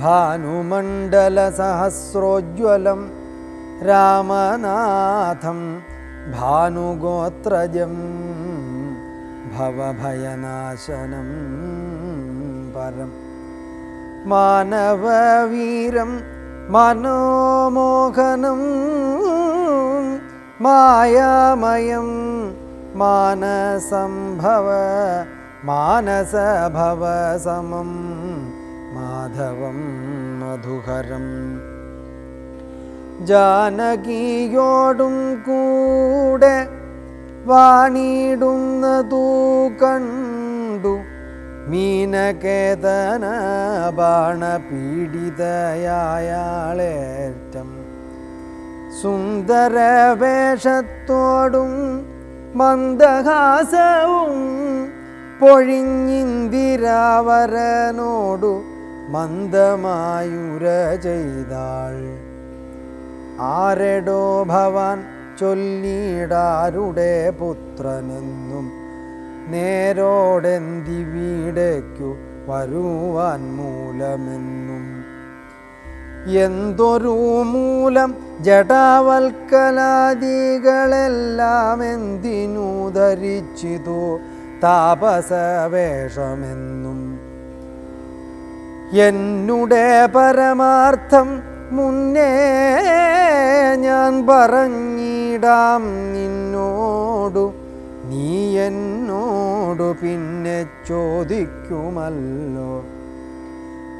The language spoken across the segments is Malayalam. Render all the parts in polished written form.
ഭാനുമണ്ഡലസഹസ്രോജ്വലം രാമനാഥം ഭാനുഗോത്രജം ഭവഭയനാശനം പരം മാനവവീരം മനോമോഹനം മായാമയം മാനസഭവസമം മാധവം മധുഹരം ജാനകിയോടും കൂടെ വാണിടുന്നതു കണ്ടു മീനകേതന ബാണപീഡിതയാളേറ്റം സുന്ദരവേഷത്തോടും മന്ദഹാസവും പൊഴിഞ്ഞിന്ദിരാവരനോടു മന്ദമായുര ചെയ്താൾ. ആരെടോ ഭവാൻ ചൊല്ലിടാരുടെ പുത്രനെന്നും നേരോടെന്തി വീടേക്കു വരുവാൻ മൂലമെന്നും. എന്തൊരു മൂലം ജടാവൽക്കലാദികളെല്ലാം എന്തിനു ധരിച്ചിതു താപസവേഷമെന്നും. എന്നുടെ പരമാർത്ഥം മുന്നേ ഞാൻ പറഞ്ഞിടാം നിന്നോടു, നീ എന്നോടു പിന്നെ ചോദിക്കുമല്ലോ.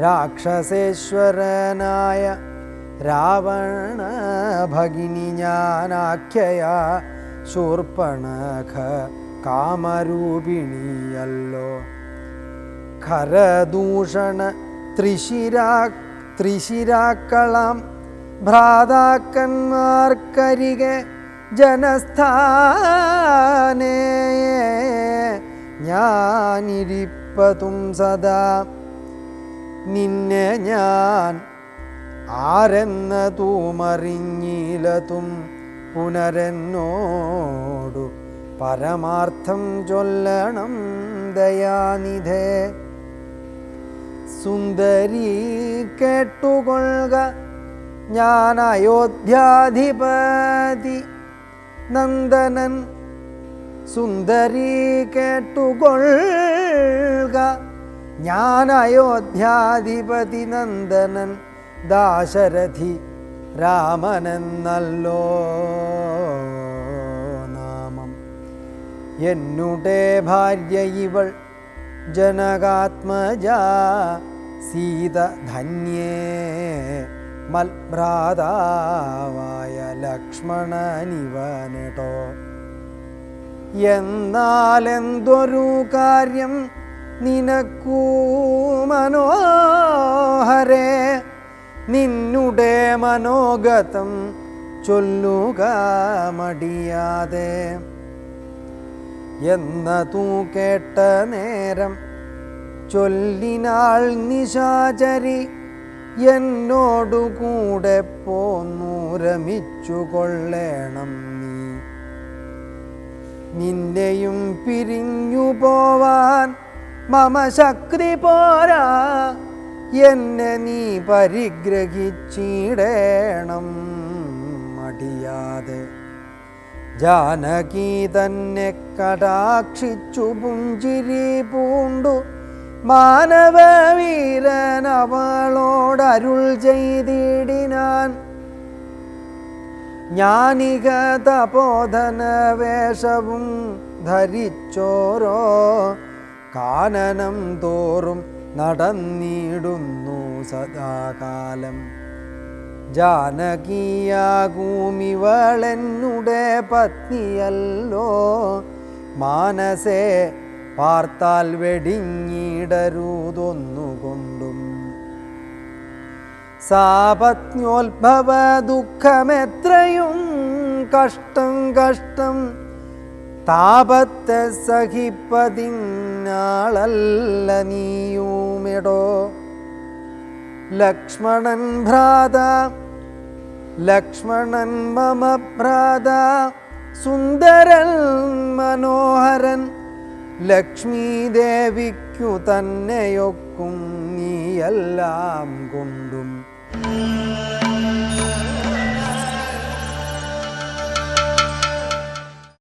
രാക്ഷസേശ്വരനായ രാവണ ഭഗിനി ഞാനാഖ്യയാ ശൂർപ്പണഖ കാമരൂപിണിയല്ലോ. ഖരദൂഷണ ത്രിശിരാക്കളാം ഭ്രാതാക്കന്മാർക്കരികെ ജനസ്ഥാനേ ഞാനിരിപ്പതും സദാ. നിന്നെ ഞാൻ ആരെന്നതുമറിഞ്ഞിലതും പുനരെന്നോടു പരമാർത്ഥം ചൊല്ലണം ദയാനിധേ. സുന്ദരി കേട്ടുകൊള്ളുക ഞാൻ അയോധ്യാധിപതി നന്ദനൻ. സുന്ദരി കേട്ടുകൊള്ളുക ഞാൻ അയോധ്യാധിപതി നന്ദനൻ ദാശരഥി രാമനെന്നല്ലോ നാമം. എന്നുടെ ഭാര്യ ഇവൾ ജനകാത്മജ സീത ധന്യേ മൽഭ്രാതാവായ ലക്ഷ്മണനിവനെടോ. എന്നാലെന്തൊരു കാര്യം നിനക്കൂ മനോഹരേ, നിന്നുടെ മനോഗതം ചൊല്ലുക മടിയാതെ. എന്നതു കേട്ട നേരം ചൊല്ലിനാൾ നിശാചരി, എന്നോടു കൂടെ പോന്നു രമിച്ചു കൊള്ളേണം നീ. നിന്നെയും പിരിഞ്ഞു പോവാൻ മമ ശക്തി പോരാ, എന്നെ നീ പരിഗ്രഹിച്ചിടേണം മടിയാതെ. ജാനകി തന്നെ കടാക്ഷിച്ചു പുഞ്ചിരി പൂണ്ടു മാനവവീരൻ അവളോടരുൾ ചെയ്തിടിനാൻ. ജ്ഞാനിക തപോധന വേഷവും ധരിച്ചോരോ കാനനം തോറും നടന്നിടുന്നു സദാകാലം. ജാനകിയാകൂമിവളെന്നുടെ പത്നിയല്ലോ, മാനസേ പാർത്താൽ വെടിഞ്ഞിടരുതൊന്നുകൊണ്ടും. സാപത്ന്യോത്ഭവ ദുഃഖമെത്രയും കഷ്ടം കഷ്ടം, താപത്തെ സഹിപ്പതിനാളല്ല നീയുമെടോ. ലക്ഷ്മണൻ ഭ്രാത ലക്ഷ്മണൻ മമ ഭ്രാത, സുന്ദരൻ മനോഹരൻ, ലക്ഷ്മീദേവിക്ക് എനിക്കു തന്നെയൊക്കും നീയെല്ലാം കൊണ്ടും